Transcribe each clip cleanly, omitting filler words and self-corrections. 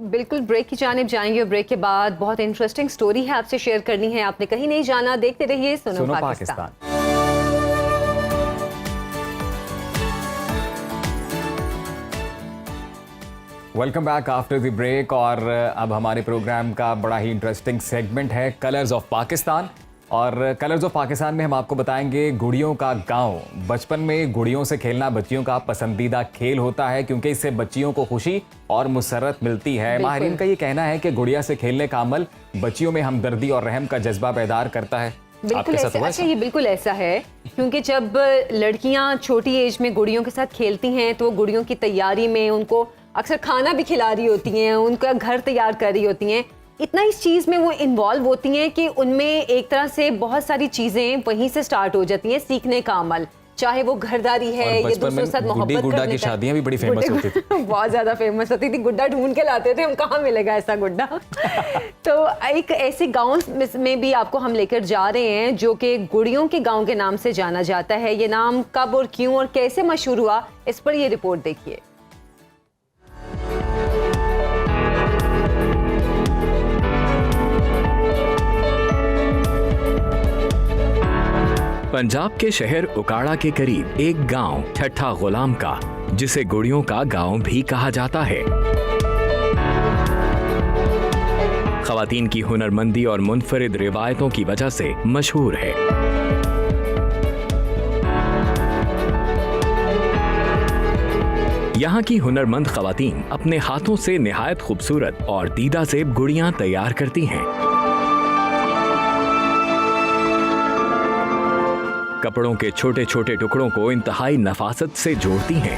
बिल्कुल ब्रेक की जानिब जाएंगे और ब्रेक के बाद बहुत इंटरेस्टिंग स्टोरी है आपसे शेयर करनी है। आपने कहीं नहीं जाना, देखते रहिए सुनो Pakistan. Welcome back after the break. और अब हमारे प्रोग्राम का बड़ा ही इंटरेस्टिंग सेगमेंट है कलर्स ऑफ पाकिस्तान। और कलर्स ऑफ पाकिस्तान में हम आपको बताएंगे गुड़ियों का गांव। बचपन में गुड़ियों से खेलना बच्चियों का पसंदीदा खेल होता है क्योंकि इससे बच्चियों को खुशी और मुसर्रत मिलती है। माहिरीन का ये कहना है कि गुड़िया से खेलने का अमल बच्चियों में हमदर्दी और रहम का जज्बा पैदा करता है। बिल्कुल ऐसा। अच्छा, ये बिल्कुल ऐसा है क्योंकि जब लड़कियां छोटी एज में गुड़ियों के साथ खेलती हैं तो गुड़ियों की तैयारी में उनको अक्सर खाना भी खिला रही होती हैं, उनका घर तैयार कर रही होती हैं, इतना इस चीज़ में वो इन्वॉल्व होती हैं कि उनमें एक तरह से बहुत सारी चीज़ें वहीं से स्टार्ट हो जाती हैं सीखने का अमल, चाहे वो घरदारी है या दूसरों के साथ मोहब्बत गुड्डा की शादियां भी बड़ी फेमस होती थी। बहुत ज़्यादा फेमस होती थी। गुड्डा ढूंढ के लाते थे हम, कहाँ मिलेगा ऐसा गुड्डा। तो एक ऐसे गाँव में भी आपको हम लेकर जा रहे हैं जो कि गुड़ियों के गाँव के नाम से जाना जाता है। ये नाम कब और क्यों और कैसे मशहूर हुआ, इस पर ये रिपोर्ट देखिए। पंजाब के शहर उकाड़ा के करीब एक गांव ठट्ठा गुलाम का, जिसे गुड़ियों का गांव भी कहा जाता है, खवातीन की हुनरमंदी और मुनफरिद रिवायतों की वजह से मशहूर है। यहाँ की हुनरमंद खवातीन अपने हाथों से निहायत खूबसूरत और दीदा ज़ेब गुड़ियां तैयार करती हैं। कपड़ों के छोटे छोटे टुकड़ों को इंतहाई नफासत से जोड़ती हैं।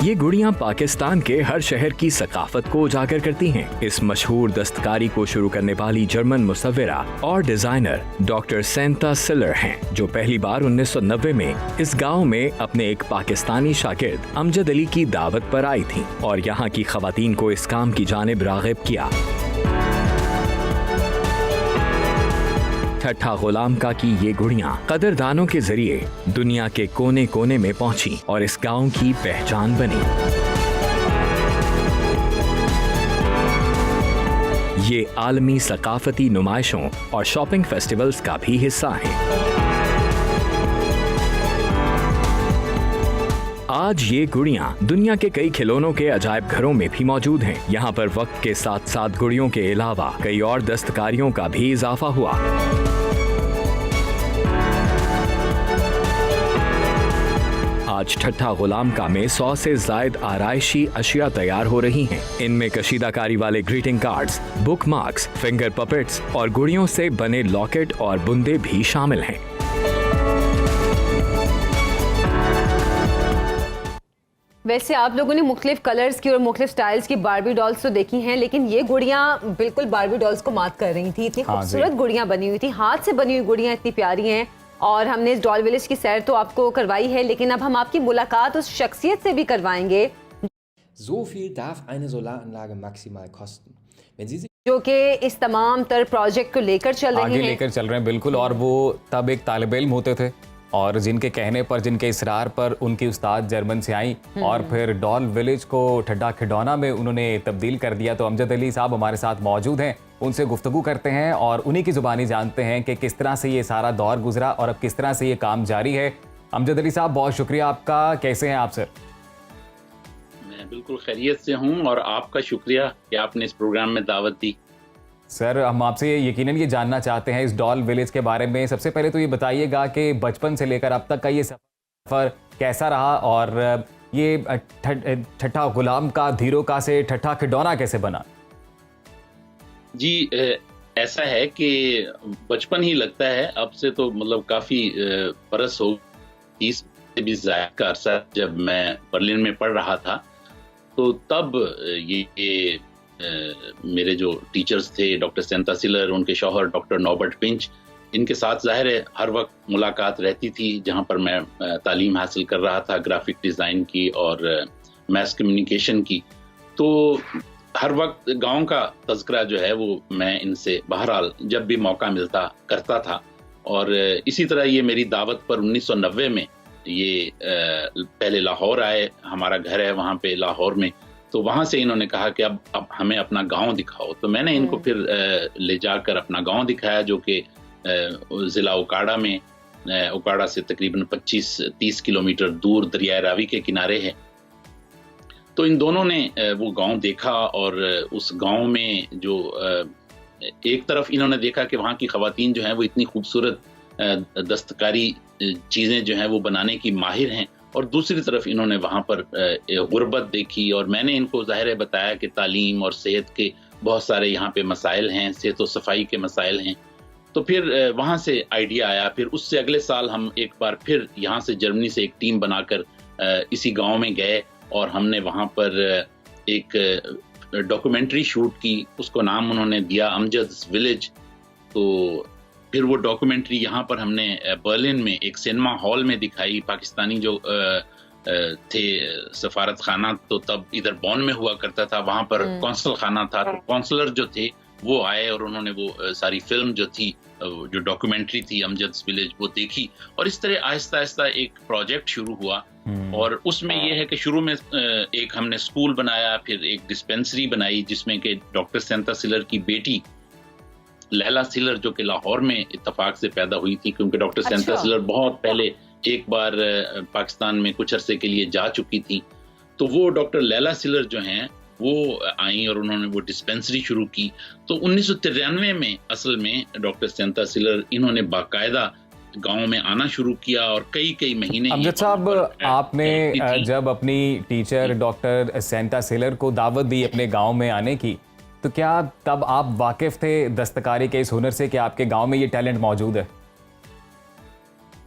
ये गुड़ियां पाकिस्तान के हर शहर की सकाफत को उजागर करती हैं। इस मशहूर दस्तकारी को शुरू करने वाली जर्मन मुसव्विरा और डिजाइनर डॉक्टर सेंता सिलर हैं, जो पहली बार 1990 में इस गांव में अपने एक पाकिस्तानी शागिर्द अमजद अली की दावत पर आई थीं और यहाँ की खवातीन को इस काम की जानिब राग़िब किया। ठट्ठा गुलाम का की ये गुड़ियां कदरदानों के जरिए दुनिया के कोने कोने में पहुंची और इस गांव की पहचान बनी। ये आलमी सकाफती नुमाइशों और शॉपिंग फेस्टिवल्स का भी हिस्सा हैं। आज ये गुड़ियां दुनिया के कई खिलौनों के अजायब घरों में भी मौजूद हैं। यहाँ पर वक्त के साथ साथ गुड़ियों के अलावा कई और दस्तकारियों का भी इजाफा हुआ। आज ठट्ठा गुलाम का में 100 से जायद आराइशी अशिया तैयार हो रही हैं। इनमें कशीदाकारी वाले greeting cards, book marks, finger puppets और गुड़ियों से बने लॉकेट और बुंदे भी शामिल हैं। वैसे आप लोगों ने मुख्तलिफ कलर्स की और मुख्तलिफ स्टाइल्स की बारबी डॉल्स तो देखी हैं, लेकिन ये गुड़ियां बिल्कुल बारबी डॉल्स को मात कर रही थी। इतनी खूबसूरत गुड़ियां बनी हुई थी, हाथ से बनी हुई गुड़ियां इतनी प्यारी हैं। और हमने इस डॉल विलेज की सैर तो आपको करवाई है, लेकिन अब हम आपकी मुलाकात उस शख्सियत से भी करवाएंगे So viel darf eine Solaranlage maximal kosten. Wenn Sie sich जो कि इस तमाम तर प्रोजेक्ट को लेकर चल रहे हैं। लेकर चल रहे हैं बिल्कुल। और वो तब एक तालिब इल्म होते थे और जिनके कहने पर, जिनके इसरार पर उनकी उस्ताद जर्मन से आई और फिर डॉल विलेज को ठड्डा खिडौना में उन्होंने तब्दील कर दिया। तो अमजद अली साहब हमारे साथ मौजूद हैं, उनसे गुफ्तगू करते हैं और उन्हीं की जुबानी जानते हैं कि किस तरह से ये सारा दौर गुजरा और अब किस तरह से ये काम जारी है। अमजद अली साहब, बहुत शुक्रिया आपका। कैसे हैं आप सर? मैं बिल्कुल खैरियत से हूँ और आपका शुक्रिया कि आपने इस प्रोग्राम में दावत दी। सर, हम आपसे यकीनन ये जानना चाहते हैं इस डॉल विलेज के बारे में। सबसे पहले तो ये बताइएगा कि बचपन से लेकर अब तक का ये सफ़र कैसा रहा और ये ठट्ठा गुलाम का धीरो का से ठट्ठा खिडौना कैसे बना? जी, ऐसा है कि बचपन ही लगता है, अब से तो मतलब काफ़ी बरस हो, 30 से भी ज़्यादा का अरसा जब मैं बर्लिन में पढ़ रहा था, तो तब ये मेरे जो टीचर्स थे डॉक्टर सेंता सिलर, उनके शौहर डॉक्टर नॉबर्ट पिंच, इनके साथ ज़ाहिर है हर वक्त मुलाकात रहती थी। जहाँ पर मैं तालीम हासिल कर रहा था ग्राफिक डिज़ाइन की और मैस कम्युनिकेशन की, तो हर वक्त गांव का तज़किरा जो है वो मैं इनसे बहरहाल जब भी मौका मिलता करता था। और इसी तरह ये मेरी दावत पर 1990 में ये पहले लाहौर आए, हमारा घर है वहाँ पे लाहौर में, तो वहाँ से इन्होंने कहा कि अब हमें अपना गांव दिखाओ। तो मैंने इनको फिर ले जाकर अपना गांव दिखाया, जो कि ज़िला उकाड़ा में, उकाड़ा से तकरीबन 25-30 किलोमीटर दूर दरिया रावी के किनारे है। तो इन दोनों ने वो गांव देखा, और उस गांव में जो एक तरफ इन्होंने देखा कि वहाँ की ख़वातीन जो हैं वो इतनी खूबसूरत दस्तकारी चीज़ें जो हैं वो बनाने की माहिर हैं, और दूसरी तरफ इन्होंने वहाँ पर गुर्बत देखी। और मैंने इनको ज़ाहिर है बताया कि तालीम और सेहत के बहुत सारे यहाँ पे मसाइल हैं, सेहत और सफाई के मसाइल हैं। तो फिर वहाँ से आइडिया आया। फिर उससे अगले साल हम एक बार फिर यहाँ से जर्मनी से एक टीम बनाकर इसी गांव में गए, और हमने वहाँ पर एक डॉक्यूमेंट्री शूट की। उसको नाम उन्होंने दिया अमजद्स विलेज। तो फिर वो डॉक्यूमेंट्री यहाँ पर हमने बर्लिन में एक सिनेमा हॉल में दिखाई। पाकिस्तानी जो थे सफारत खाना तो तब इधर बॉन में हुआ करता था, वहाँ पर कौंसल खाना था। तो कौंसलर जो थे वो आए, और उन्होंने वो सारी फिल्म जो थी, जो डॉक्यूमेंट्री थी अमजद्स विलेज, वो देखी। और इस तरह आहिस्ता आहिस्ता एक प्रोजेक्ट शुरू हुआ। और उसमें ये है कि शुरू में एक हमने स्कूल बनाया, फिर एक डिस्पेंसरी बनाई, जिसमें कि डॉक्टर सेंता सिलर की बेटी लैला सिलर, जो कि लाहौर में इत्तफाक से पैदा हुई थी, क्योंकि डॉक्टर सेंता सिलर बहुत पहले एक बार पाकिस्तान में कुछ अरसे के लिए जा चुकी थी। तो वो डॉक्टर लैला सिलर जो हैं वो आई, और उन्होंने वो डिस्पेंसरी शुरू की। तो 1993 में असल में डॉक्टर सेंता सिलर इन्होंने बाकायदा गांव में आना शुरू किया, और कई महीने। अमजद साहब, आपने जब अपनी टीचर डॉक्टर सेंता सिलर को दावत दी अपने गांव में आने की, तो क्या तब आप वाकिफ थे दस्तकारी के इस हुनर से कि आपके गांव में ये टैलेंट मौजूद है?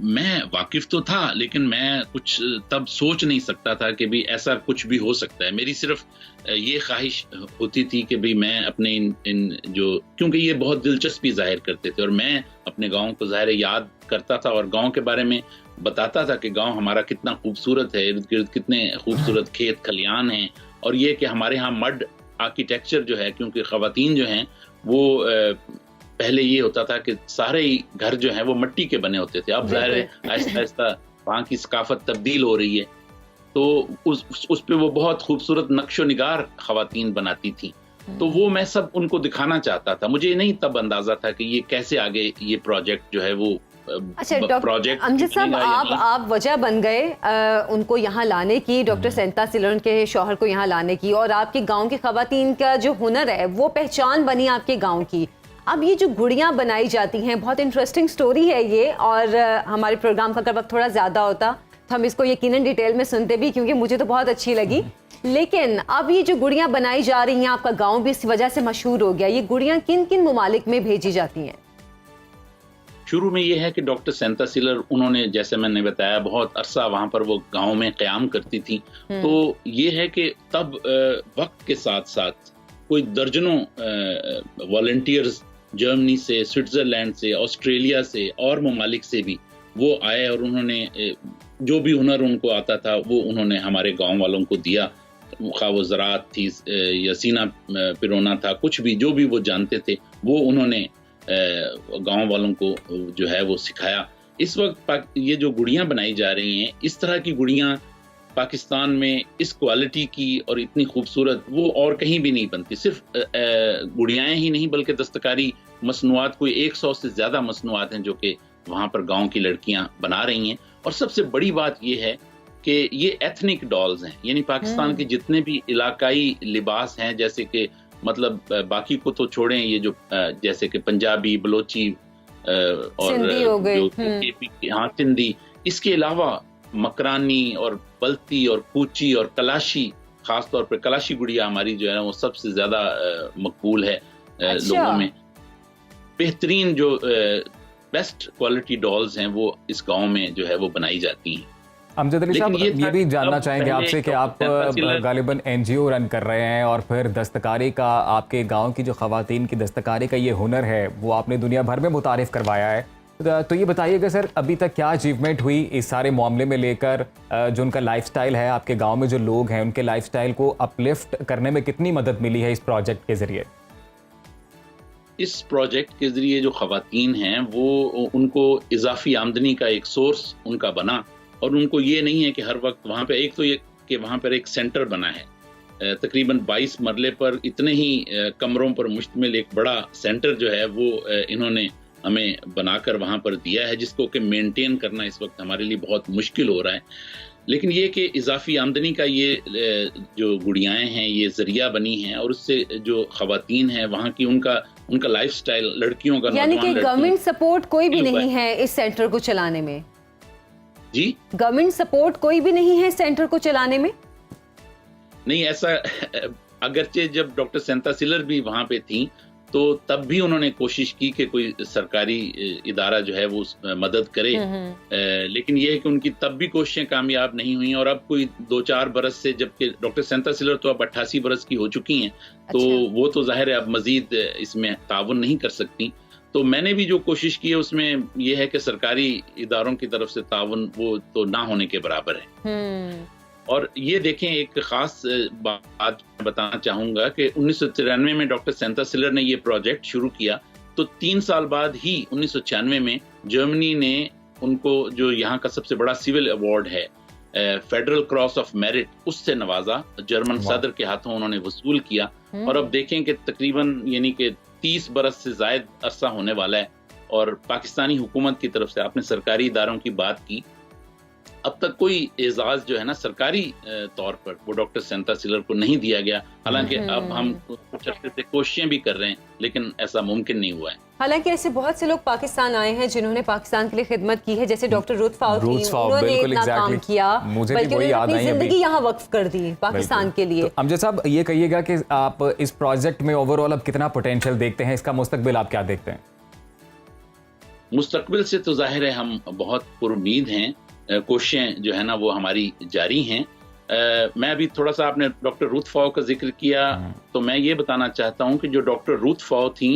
मैं वाकिफ तो था, लेकिन मैं कुछ तब सोच नहीं सकता था कि भी ऐसा कुछ भी हो सकता है। मेरी सिर्फ ये ख्वाहिश होती थी कि भी मैं अपने इन जो, क्योंकि ये बहुत दिलचस्पी जाहिर करते थे, और मैं अपने गांव को ज़ाहिर याद करता था और गांव के बारे में बताता था कि गांव हमारा कितना खूबसूरत है, इर्द गिर्द कितने खूबसूरत खेत खलियान हैं। और ये कि हमारे यहाँ मड आर्किटेक्चर जो है, क्योंकि ख़वातीन जो हैं वो पहले ये होता था कि सारे ही घर जो हैं वो मिट्टी के बने होते थे। अब ज़ाहिर है आहिस्ता आहिस्ता वहाँ की सकाफत तब्दील हो रही है, तो उस पे वो बहुत खूबसूरत नक्शो निगार ख़वातीन बनाती थी। तो वो मैं सब उनको दिखाना चाहता था। मुझे नहीं तब अंदाजा था कि ये कैसे आगे ये प्रोजेक्ट जो है वो प्रोजेक्ट। अमजद साहब, आप वजह बन गए उनको यहाँ लाने की, डॉक्टर सेंता सिलर के शौहर को यहाँ लाने की, और आपके गांव की ख़वातीन का जो हुनर है वो पहचान बनी आपके गांव की। अब ये जो गुड़ियाँ बनाई जाती हैं, बहुत इंटरेस्टिंग स्टोरी है ये, और हमारे प्रोग्राम का अगर वक्त थोड़ा ज़्यादा होता तो हम इसको यकीनन डिटेल में सुनते भी, क्योंकि मुझे तो बहुत अच्छी लगी। लेकिन अब ये जो गुड़ियाँ बनाई जा रही हैं, आपका गांव भी इस वजह से मशहूर हो गया। ये गुड़ियाँ किन किन ममालिक में भेजी जाती हैं? शुरू में ये है कि डॉक्टर सेंता सिलर, उन्होंने जैसे मैंने बताया बहुत अरसा वहाँ पर वो गांव में क़याम करती थी। तो ये है कि तब वक्त के साथ साथ कोई दर्जनों वॉलंटियर्स जर्मनी से, स्विट्ज़रलैंड से, ऑस्ट्रेलिया से और ममालिक से भी वो आए, और उन्होंने जो भी हुनर उनको आता था वो उन्होंने हमारे गांव वालों को दिया। खा वो ज़राअत थी या सीना पिरोना था, कुछ भी जो भी वो जानते थे वो उन्होंने गांव वालों को जो है वो सिखाया। इस वक्त ये जो गुड़ियाँ बनाई जा रही हैं, इस तरह की गुड़ियाँ पाकिस्तान में इस क्वालिटी की और इतनी खूबसूरत वो और कहीं भी नहीं बनती। सिर्फ गुड़ियाएँ ही नहीं बल्कि दस्तकारी मसनूआत, कोई 100 से ज़्यादा मसनूआत हैं जो कि वहाँ पर गांव की लड़कियाँ बना रही हैं। और सबसे बड़ी बात ये है कि ये एथनिक डॉल्स हैं, यानी पाकिस्तान के जितने भी इलाकाई लिबास हैं, जैसे कि मतलब बाकी को तो छोड़ें, ये जो जैसे कि पंजाबी, बलोची और जो हाँ सिंधी, इसके अलावा मकरानी और बल्ती और कूची और कलाशी, खास तौर पर कलाशी गुड़िया हमारी जो है वो सबसे ज्यादा मकबूल है लोगों में। बेहतरीन जो बेस्ट क्वालिटी डॉल्स हैं वो इस गांव में जो है वो बनाई जाती हैं। अमजद अली साहब, ये भी जानना चाहेंगे आपसे कि आप गालिबन एनजीओ रन कर रहे हैं, और फिर दस्तकारी का, आपके गांव की जो ख़वातीन की दस्तकारी का ये हुनर है वो आपने दुनिया भर में मुतारिफ करवाया है। तो ये बताइएगा सर, अभी तक क्या अचीवमेंट हुई इस सारे मामले में लेकर? जो उनका लाइफस्टाइल है, आपके गांव में जो लोग हैं उनके लाइफस्टाइल को अपलिफ्ट करने में कितनी मदद मिली है इस प्रोजेक्ट के ज़रिए? इस प्रोजेक्ट के ज़रिए जो ख़वातीन हैं वो उनको इजाफी आमदनी का एक सोर्स उनका बना, और उनको ये नहीं है कि हर वक्त वहाँ पे, एक तो ये कि वहाँ पर एक सेंटर बना है, तकरीबन 22 मरले पर इतने ही कमरों पर मुश्तमिल एक बड़ा सेंटर जो है वो इन्होंने हमें बनाकर वहाँ पर दिया है, जिसको कि मेंटेन करना इस वक्त हमारे लिए बहुत मुश्किल हो रहा है। लेकिन ये कि इजाफी आमदनी का ये जो गुड़ियाएँ हैं ये ज़रिया बनी हैं, और उससे जो ख़वातीन हैं वहाँ की उनका लाइफस्टाइल, लड़कियों का, यानी कि गवर्नमेंट सपोर्ट कोई भी नहीं है इस सेंटर को चलाने में? जी, गवर्नमेंट सपोर्ट कोई भी नहीं है सेंटर को चलाने में? नहीं, ऐसा अगरचे जब डॉक्टर सेंता सिलर भी वहाँ पे थी तो तब भी उन्होंने कोशिश की कि कोई सरकारी इदारा जो है वो मदद करे, लेकिन ये है कि उनकी तब भी कोशिशें कामयाब नहीं हुई। और अब कोई 2-4 बरस से, जबकि डॉक्टर सेंता सिलर तो अब 88 बरस की हो चुकी हैं, तो वो तो जाहिर है अब मजीद इसमें ताउन नहीं कर सकती। तो मैंने भी जो कोशिश की है उसमें यह है कि सरकारी इदारों की तरफ से ताउन वो तो ना होने के बराबर है। और ये देखें, एक खास बात बताना चाहूँगा कि 1993 में डॉक्टर सेंता सिलर ने ये प्रोजेक्ट शुरू किया, तो 3 साल बाद ही 1996 में जर्मनी ने उनको जो यहाँ का सबसे बड़ा सिविल अवार्ड है, फेडरल क्रॉस ऑफ मेरिट, उससे नवाजा। जर्मन सदर के हाथों उन्होंने वसूल किया। और अब देखें कि तकरीबन यानी कि 30 बरस से ज़ायद अरसा होने वाला है, और पाकिस्तानी हुकूमत की तरफ से, आपने सरकारी इदारों की बात की, अब तक कोई एजाज जो है ना सरकारी तौर पर वो डॉक्टर सेंता सिलर को नहीं दिया गया। हालांकि अब हम कुछ अर्से से कोशिशें भी कर रहे हैं, लेकिन ऐसा मुमकिन नहीं हुआ है। हालांकि ऐसे बहुत से लोग पाकिस्तान आए हैं जिन्होंने पाकिस्तान के लिए खिदमत की है, जैसे डॉक्टर रुथ फाउ थी, उन्होंने इतना काम किया, बल्कि उन्होंने अपनी जिंदगी यहाँ वक्फ कर दी पाकिस्तान के लिए। अमजद साहब, ये कहिएगा कि आप इस प्रोजेक्ट में ओवरऑल अब कितना पोटेंशियल देखते हैं, इसका मुस्तकबिल आप क्या देखते हैं? मुस्तकबिल से तो जाहिर है हम बहुत पुरुमीद हैं, कोशिशें जो है ना वो हमारी जारी हैं। मैं अभी थोड़ा सा, आपने डॉक्टर रुथ फाउ का जिक्र किया, तो मैं ये बताना चाहता हूँ कि जो डॉक्टर रुथ फाउ थी,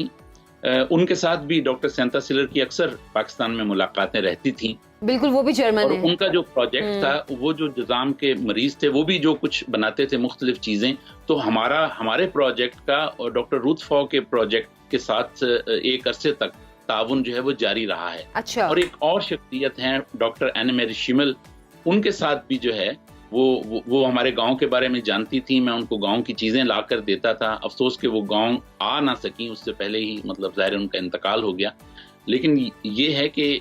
उनके साथ भी डॉक्टर सेंता सिलर की अक्सर पाकिस्तान में मुलाकातें रहती थी। बिल्कुल, वो भी जर्मन और है। उनका जो प्रोजेक्ट था, वो जो जजाम के मरीज थे वो भी जो कुछ बनाते थे मुख्तलिफ चीजें, तो हमारे प्रोजेक्ट का और डॉक्टर रुथ फाउ के प्रोजेक्ट के साथ एक अरसे तक ताउन जो है वो जारी रहा है। अच्छा। और एक और शख्सियत हैं डॉक्टर एन मेरी शिमल, उनके साथ भी जो है वो हमारे गांव के बारे में जानती थी। मैं उनको गांव की चीजें ला कर देता था। अफसोस कि वो गांव आ ना सकी, उससे पहले ही मतलब ज़ाहिर उनका इंतकाल हो गया। लेकिन ये है कि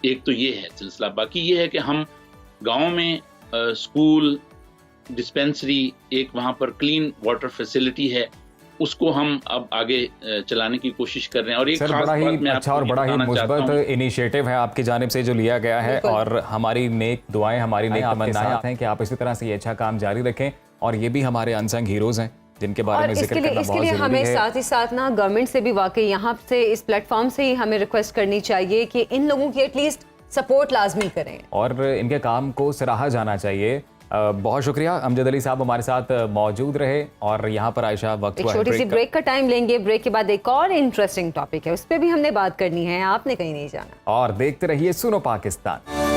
एक तो ये है सिलसिला, बाकी ये है कि हम गाँव में स्कूल, डिस्पेंसरी, एक वहाँ पर क्लीन वाटर फैसिलिटी है, उसको हम अब आगे चलाने की कोशिश कर रहे हैं। और एक सर, बड़ा ही अच्छा और बड़ा ही मुस्बत इनिशिएटिव है आपकी जानिब से जो लिया गया है, और हमारी नेक दुआएं, हमारी नेक तमन्नाएं हैं कि आप इसी तरह से ये अच्छा काम जारी रखें। और ये भी हमारे अनसंग हीरोज हैं जिनके बारे में जिक्र करना बहुत जरूरी है। हमें साथ ही साथ ना गवर्नमेंट से भी वाकई यहाँ से इस प्लेटफॉर्म से ही हमें रिक्वेस्ट करनी चाहिए कि इन लोगों की एटलीस्ट सपोर्ट लाजमी करें और इनके काम को सराहा जाना चाहिए। बहुत शुक्रिया अमजद अली साहब हमारे साथ मौजूद रहे। और यहाँ पर आयशा, वक्त एक छोटी सी ब्रेक का टाइम लेंगे। ब्रेक के बाद एक और इंटरेस्टिंग टॉपिक है, उस पर भी हमने बात करनी है, आपने कहीं नहीं जाना। और देखते रहिए सुनो पाकिस्तान।